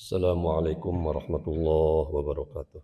Assalamualaikum warahmatullahi wabarakatuh.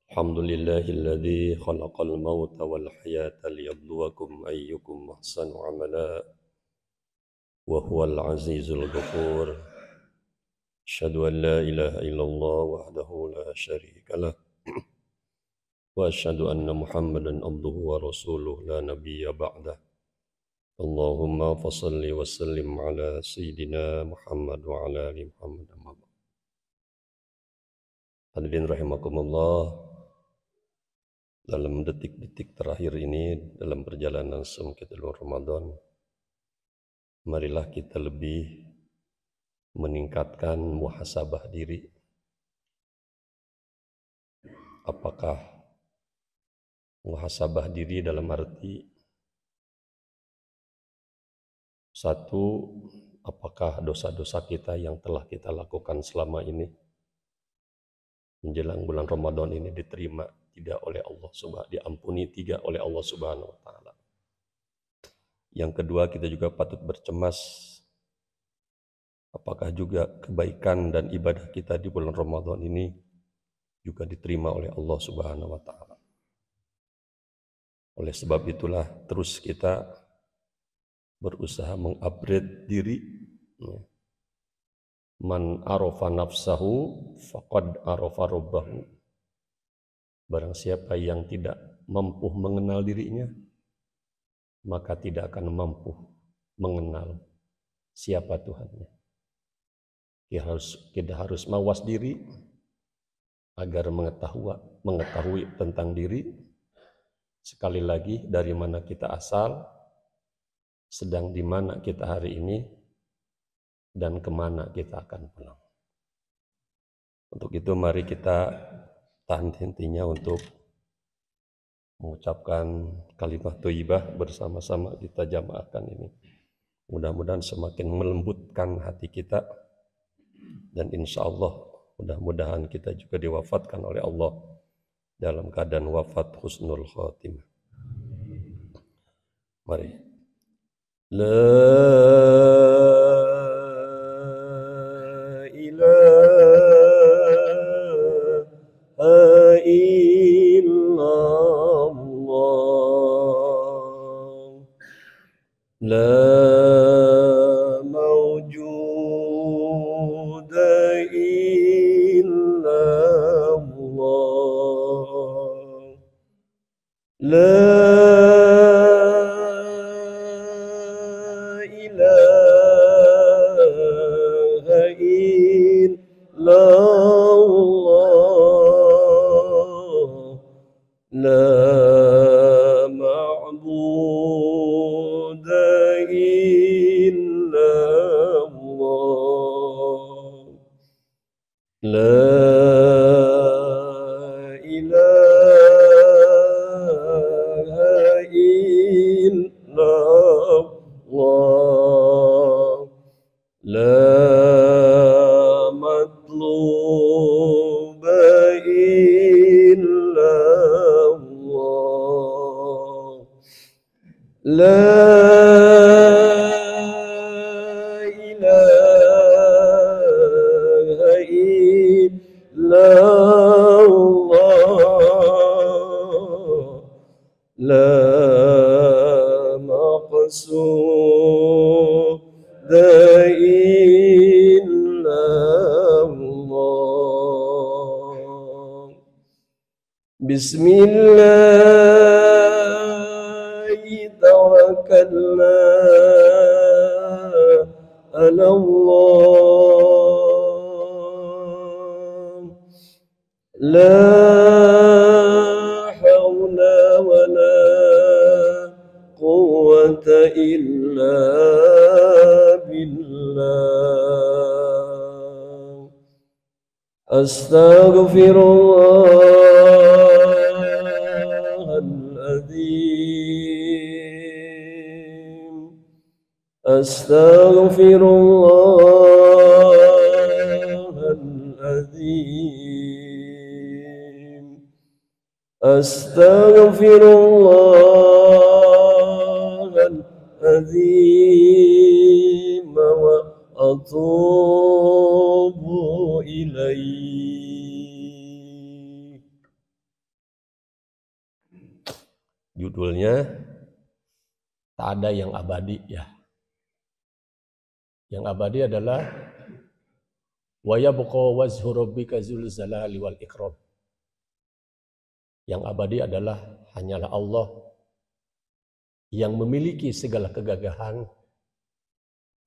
Alhamdulillahilladzi khalaqal mauta wal hayata liyabluwakum ayyukum ahsanu amala wa huwal azizul ghafur. Asyhadu an la ilaha illallah wahdahu la syarika lah wa asyhadu anna Muhammadan abduhu wa rasuluh la nabiyya ba'dah. Allahumma fassalli wa sallim ala sayyidina Muhammad wa ala ali Muhammad. Hadirin rahimakumullah, dalam detik-detik terakhir ini dalam perjalanan Sumkitul Ramadan, marilah kita lebih meningkatkan muhasabah diri. Apakah muhasabah diri dalam arti satu, apakah dosa-dosa kita yang telah kita lakukan selama ini menjelang bulan Ramadan ini diterima tidak oleh Allah Subhanahu, diampuni tidak oleh Allah Subhanahu wa taala. Yang kedua, kita juga patut bercemas apakah juga kebaikan dan ibadah kita di bulan Ramadan ini juga diterima oleh Allah Subhanahu wa taala. Oleh sebab itulah terus kita berusaha mengupgrade diri. Man arafa nafsahu faqad arafa rabbahu. Barang siapa yang tidak mampu mengenal dirinya, maka tidak akan mampu mengenal siapa Tuhannya. Kita harus mawas diri agar mengetahui tentang diri. Sekali lagi, dari mana kita asal, sedang di mana kita hari ini, dan kemana kita akan pulang. Untuk itu mari kita tahan hentinya untuk mengucapkan kalimat thayyibah bersama-sama, kita jamaahkan ini. Mudah-mudahan semakin melembutkan hati kita, dan insya Allah mudah-mudahan kita juga diwafatkan oleh Allah dalam keadaan wafat husnul khatimah. Mari. La ilaha illallah, la mawjuda illallah, la لا معبود إلا الله، لا إله إلا الله، لا مطلوب إلا الله، لا إله إلا الله، لا مقصود إلا الله. بسم الله توكلنا على الله، لا حول ولا قوة إلا بالله. أستغفر الله العظيم، أستغفر الله العظيم، أستغفر الله العظيم وأتوب إليه. Judulnya tak ada yang abadi ya. Yang abadi adalah wa yabqa wajhu rabbika dzul jalali wal ikram. Yang abadi adalah hanyalah Allah yang memiliki segala kegagahan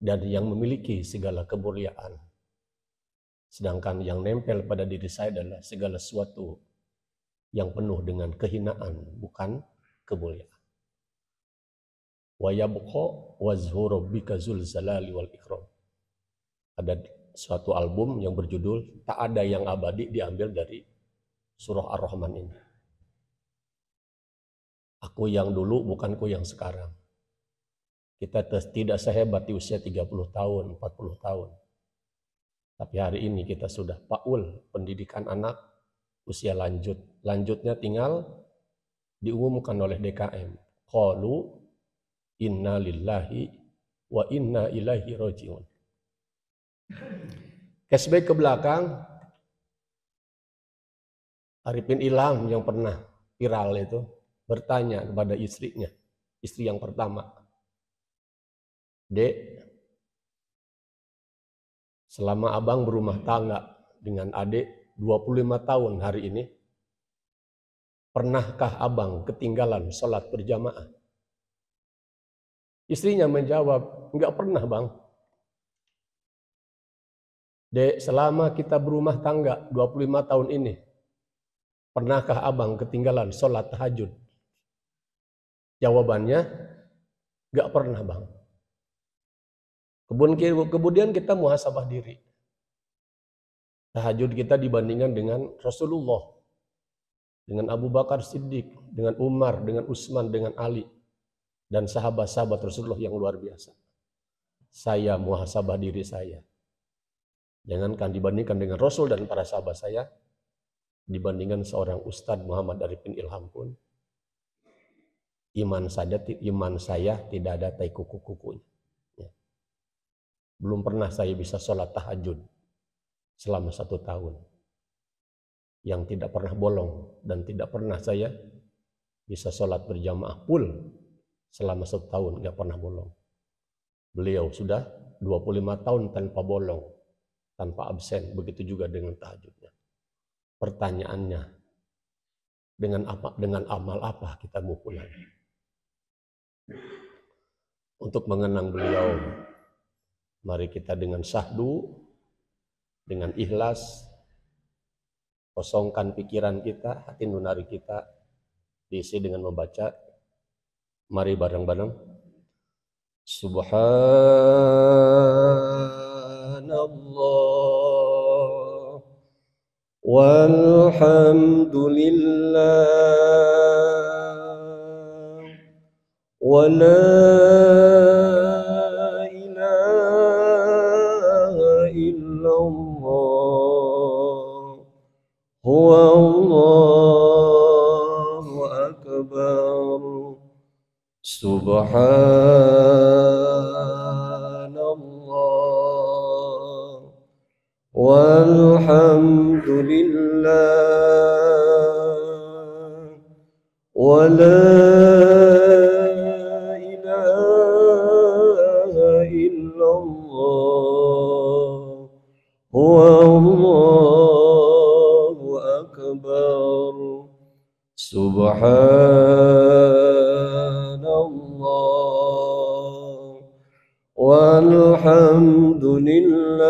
dan yang memiliki segala kemuliaan. Sedangkan yang nempel pada diri saya adalah segala sesuatu yang penuh dengan kehinaan, bukan kemuliaan. Wa yabqa wajhu rabbika dzul jalali wal ikram. Ada suatu album yang berjudul Tak Ada Yang Abadi, diambil dari surah Ar-Rahman ini. Aku yang dulu bukanku yang sekarang. Kita tidak sehebat di usia 30 tahun, 40 tahun. Tapi hari ini kita sudah paul pendidikan anak usia lanjut. Lanjutnya tinggal diumumkan oleh DKM. Qalu inna lillahi wa inna ilaihi rajiun. Flashback ke belakang, Arifin Ilham yang pernah viral itu bertanya kepada istrinya, istri yang pertama, Dek, selama abang berumah tangga dengan adik 25 tahun hari ini, pernahkah abang ketinggalan sholat berjamaah? Istrinya menjawab, enggak pernah bang. Dek, selama kita berumah tangga 25 tahun ini, pernahkah abang ketinggalan sholat tahajud? Jawabannya, enggak pernah bang. Kemudian kita muhasabah diri. Tahajud kita dibandingkan dengan Rasulullah, dengan Abu Bakar Siddiq, dengan Umar, dengan Utsman, dengan Ali, dan sahabat-sahabat Rasulullah yang luar biasa. Saya muhasabah diri saya. Jangankan dibandingkan dengan Rasul dan para sahabat saya, dibandingkan seorang Ustadz Muhammad Arifin Ilham pun, iman saya tidak ada tai kuku-kukunya. Belum pernah saya bisa sholat tahajud selama 1 tahun. Yang tidak pernah bolong dan tidak pernah saya bisa sholat berjamaah full selama 1 tahun, nggak pernah bolong. Beliau sudah 25 tahun tanpa bolong, tanpa absen. Begitu juga dengan tahajudnya. Pertanyaannya, dengan amal apa kita mau pulang? Untuk mengenang beliau, mari kita dengan syahdu, dengan ikhlas, kosongkan pikiran kita, hati nurani kita, diisi dengan membaca. Mari bareng-bareng. Subhanallah walhamdulillah wa la ilaha illallah huwa Allahu akbar. Subhanallah walhamdulillah wa la ilaha illallah huwa Allahu akbar. Subhanallah walhamdulillah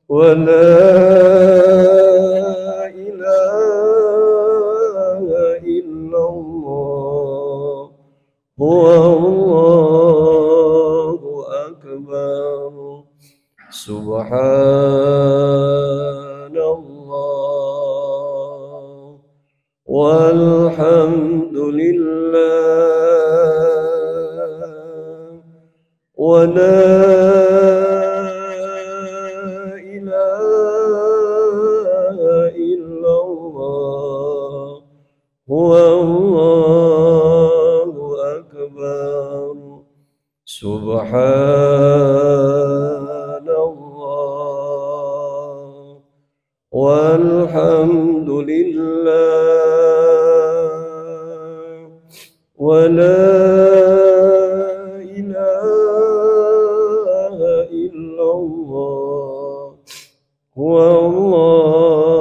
wa la ilaha illallah huwa Allahu akbar. Subhanallah walhamdulillah wa la ilaha illallah huwa Allahu akbar. Wallahu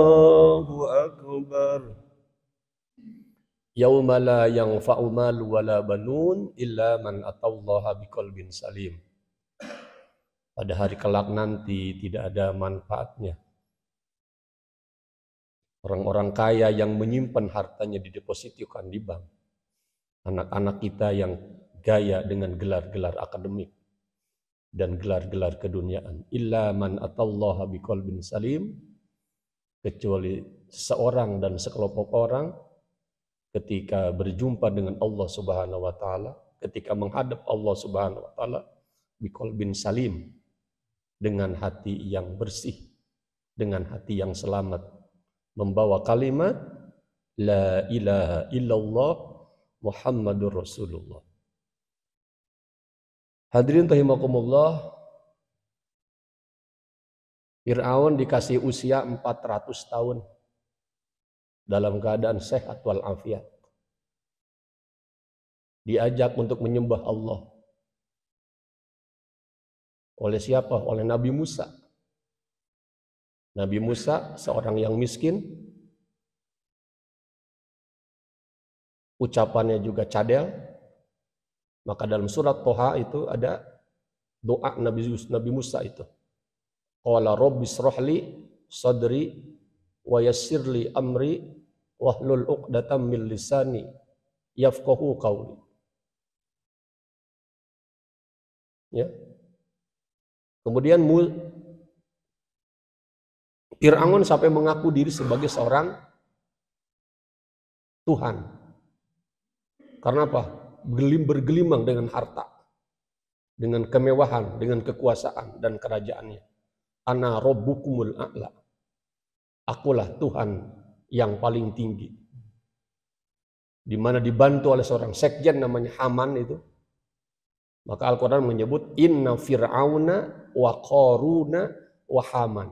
akbar. Yauma la yanfa'u malu wala banun illa man atallaha biqalbin salim. Pada hari kelak nanti tidak ada manfaatnya orang-orang kaya yang menyimpan hartanya didepositikan di bank. Anak-anak kita yang gaya dengan gelar-gelar akademik dan gelar-gelar keduniaan. Illa man atallaha biqalbin salim. Kecuali seseorang dan sekelompok orang ketika berjumpa dengan Allah Subhanahu wa taala, ketika menghadap Allah Subhanahu wa taala biqalbin salim, dengan hati yang bersih, dengan hati yang selamat, membawa kalimat la ilaha illallah Muhammadur Rasulullah. Hadirin rahimakumullah, Fir'aun dikasih usia 400 tahun dalam keadaan sehat walafiat. Diajak untuk menyembah Allah. Oleh siapa? Oleh Nabi Musa. Nabi Musa seorang yang miskin, ucapannya juga cadel. Maka dalam surat Toha itu ada doa Nabi Musa itu. Qala rabbi shrahli sadri wa yassirli amri wahlul 'uqdatam min lisani yafqahu qawli. Ya. Kemudian Fir'aun sampai mengaku diri sebagai seorang Tuhan. Karena apa? Bergelimang dengan harta, dengan kemewahan, dengan kekuasaan dan kerajaannya. Ana rabbukumul a'la. Akulah Tuhan yang paling tinggi. Di mana dibantu oleh seorang sekjen namanya Haman itu. Maka Al-Quran menyebut inna fir'auna wa qaruna wa haman.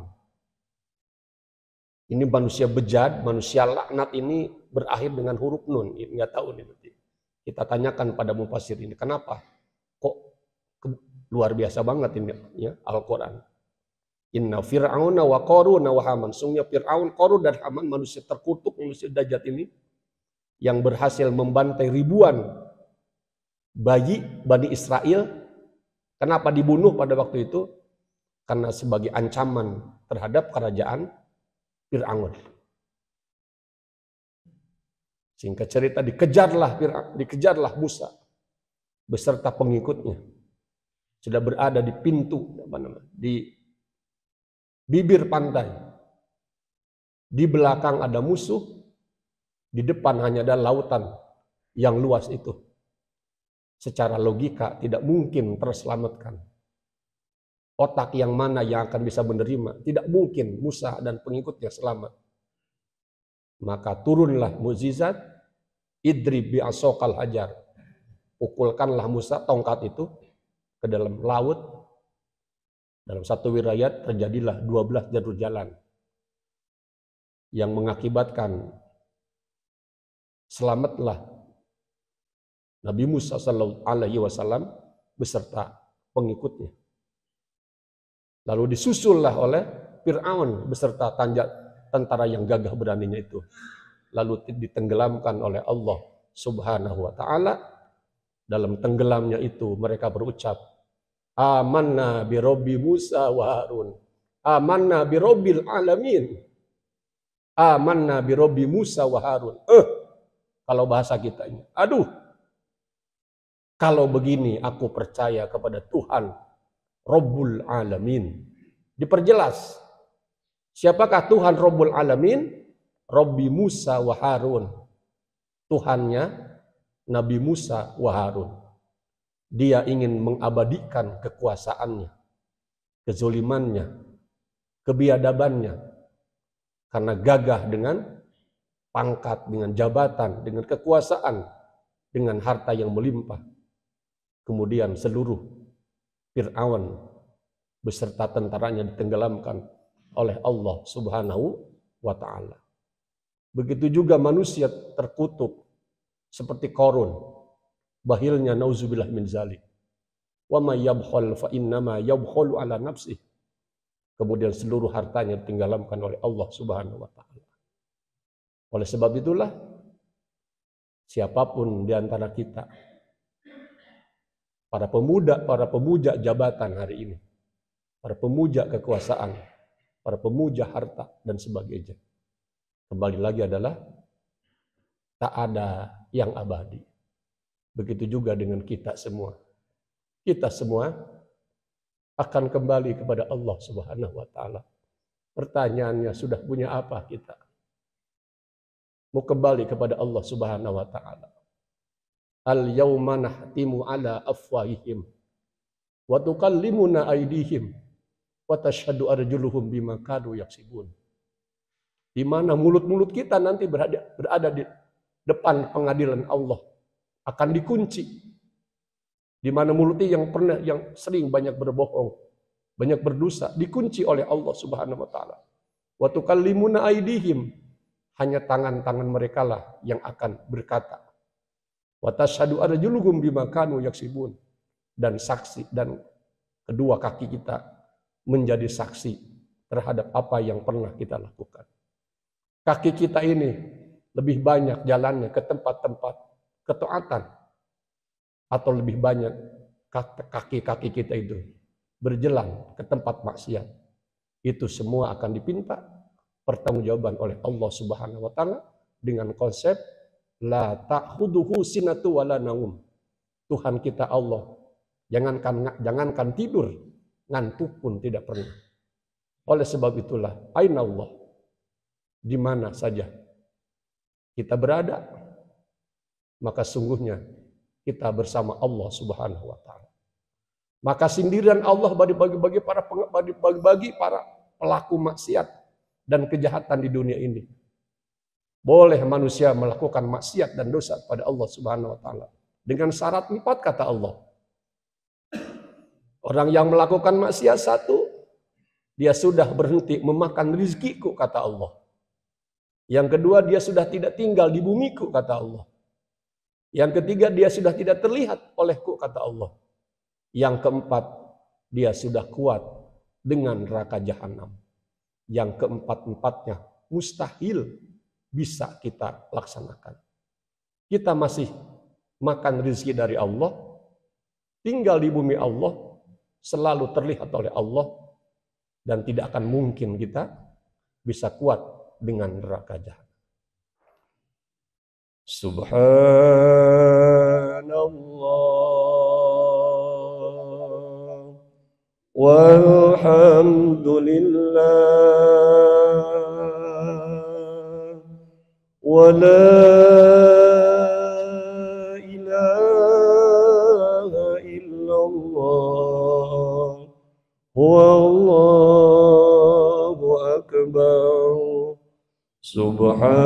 Ini manusia bejat, manusia laknat ini berakhir dengan huruf nun. Nggak tahu nih nanti. Kita tanyakan pada mufasir ini, kenapa? Kok luar biasa banget ini ya Al-Quran. Inna fir'auna wa qaruna wa haman. Sungguhnya Fir'aun, Qarun dan Haman, manusia terkutuk, manusia dajjal ini yang berhasil membantai ribuan bayi Bani Israel. Kenapa dibunuh pada waktu itu? Karena sebagai ancaman terhadap kerajaan Fir'aun. Singkat cerita dikejarlah Musa beserta pengikutnya. Sudah berada di pintu, di bibir pantai. Di belakang ada musuh, di depan hanya ada lautan yang luas itu. Secara logika tidak mungkin terselamatkan. Otak yang mana yang akan bisa menerima? Tidak mungkin Musa dan pengikutnya selamat. Maka turunlah mukjizat, idrib bi'asokal hajar. Pukulkanlah Musa tongkat itu ke dalam laut. Dalam satu riwayat terjadilah 12 jalur jalan yang mengakibatkan selamatlah Nabi Musa SAW beserta pengikutnya. Lalu disusullah oleh Fir'aun beserta tentara yang gagah beraninya itu. Lalu ditenggelamkan oleh Allah Subhanahu wa ta'ala. Dalam tenggelamnya itu mereka berucap, amanna bi Rabbi Musa wa Harun. Amanna bi Rabbil alamin. Amanna bi Rabbi Musa wa Harun. Kalau bahasa kita ini, aduh. Kalau begini aku percaya kepada Tuhan Rabbul alamin. Diperjelas. Siapakah Tuhan Rabbul alamin? Rabbi Musa wa Harun. Tuhannya Nabi Musa wa Harun. Dia ingin mengabadikan kekuasaannya, kezolimannya, kebiadabannya. Karena gagah dengan pangkat, dengan jabatan, dengan kekuasaan, dengan harta yang melimpah. Kemudian seluruh Fir'aun beserta tentaranya ditenggelamkan oleh Allah Subhanahu wa ta'ala. Begitu juga manusia terkutuk seperti Qarun. Bahilnya nauzubillah min zalik. Wa may yabkhal fa innama yabkhalu ala nafsih. kemudian seluruh hartanya ditenggelamkan oleh Allah Subhanahu wa taala. Oleh sebab itulah siapapun di antara kita, para pemuja jabatan hari ini, para pemuja kekuasaan, para pemuja harta dan sebagainya, kembali lagi adalah tak ada yang abadi. Begitu juga dengan kita semua. Kita semua akan kembali kepada Allah Subhanahu wa taala. Pertanyaannya, sudah punya apa kita? Mau kembali kepada Allah Subhanahu wa taala. Al-yauma nahtimu ala afwahihim wa tukallimuna aydihim wa tashhadu arjuluhum bima kanu yaksibun. Di mana mulut-mulut kita nanti berada di depan pengadilan Allah akan dikunci. Di mana mulutnya yang sering banyak berbohong, banyak berdosa, dikunci oleh Allah Subhanahu wa taala. Wa tukallimuna aydihim, hanya tangan-tangan mereka lah yang akan berkata. Wa tashhadu arjuluhum bima kanu yaksibun, dan saksi, dan kedua kaki kita menjadi saksi terhadap apa yang pernah kita lakukan. Kaki kita ini lebih banyak jalannya ke tempat-tempat ketaatan, atau lebih banyak kaki-kaki kita itu berjalan ke tempat maksiat. Itu semua akan dipinta pertanggungjawaban oleh Allah Subhanahu wa taala dengan konsep la ta'khuduhu sinatu wala naum. Tuhan kita Allah jangankan tidur, ngantuk pun tidak pernah. Oleh sebab itulah, aina Allah, di mana saja kita berada, maka sungguhnya kita bersama Allah Subhanahu wa taala. Maka sindiran Allah bagi para pelaku maksiat dan kejahatan di dunia ini. Boleh manusia melakukan maksiat dan dosa pada Allah Subhanahu wa taala dengan syarat 4, kata Allah. Orang yang melakukan maksiat 1, dia sudah berhenti memakan rizkiku, kata Allah. Yang kedua, dia sudah tidak tinggal di bumiku, kata Allah. Yang ketiga, dia sudah tidak terlihat olehku, kata Allah. Yang keempat, dia sudah kuat dengan neraka jahanam. Yang keempat-empatnya mustahil bisa kita laksanakan. Kita masih makan rezeki dari Allah, tinggal di bumi Allah, selalu terlihat oleh Allah, dan tidak akan mungkin kita bisa kuat dengan neraka jahanam. Subhanallah walhamdulillah wa la ilaha illallah wallahu akbar. Subhanallah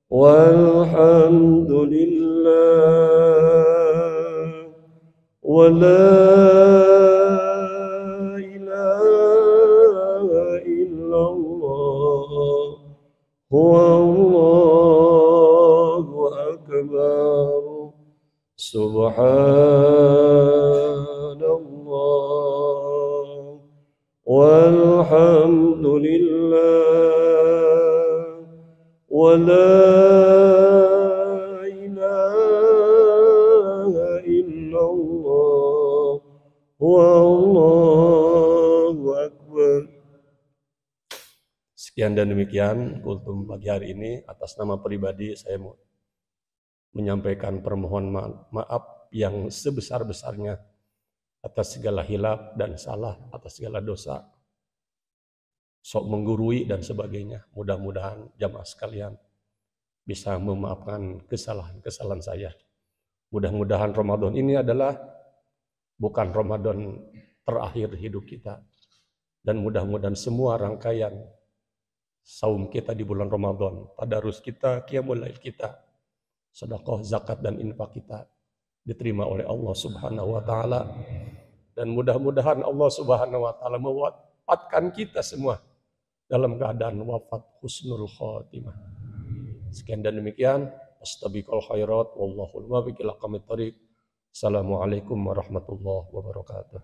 walhamdulillah wa la ilaha illallah wallahu akbar. Subhanallah walhamdulillah wa la ilaha illallah wallahu akbar. Sekian dan demikian kultum pagi hari ini. Atas nama pribadi saya mau menyampaikan permohonan maaf yang sebesar-besarnya atas segala hilaf dan salah, atas segala dosa, sok menggurui dan sebagainya. Mudah-mudahan jamaah sekalian bisa memaafkan kesalahan-kesalahan saya. Mudah-mudahan Ramadan ini adalah bukan Ramadan terakhir hidup kita. Dan mudah-mudahan semua rangkaian saum kita di bulan Ramadan, tadarus kita, qiyamul lail kita, sedekah, zakat dan infak kita diterima oleh Allah Subhanahu wa taala. Dan mudah-mudahan Allah Subhanahu wa taala mewafatkan kita semua dalam keadaan wafat husnul khatimah. Sekian dan demikian. Astabiqul khairat wallahul muwaffiq ila aqwamit thoriq. Assalamualaikum warahmatullahi wabarakatuh.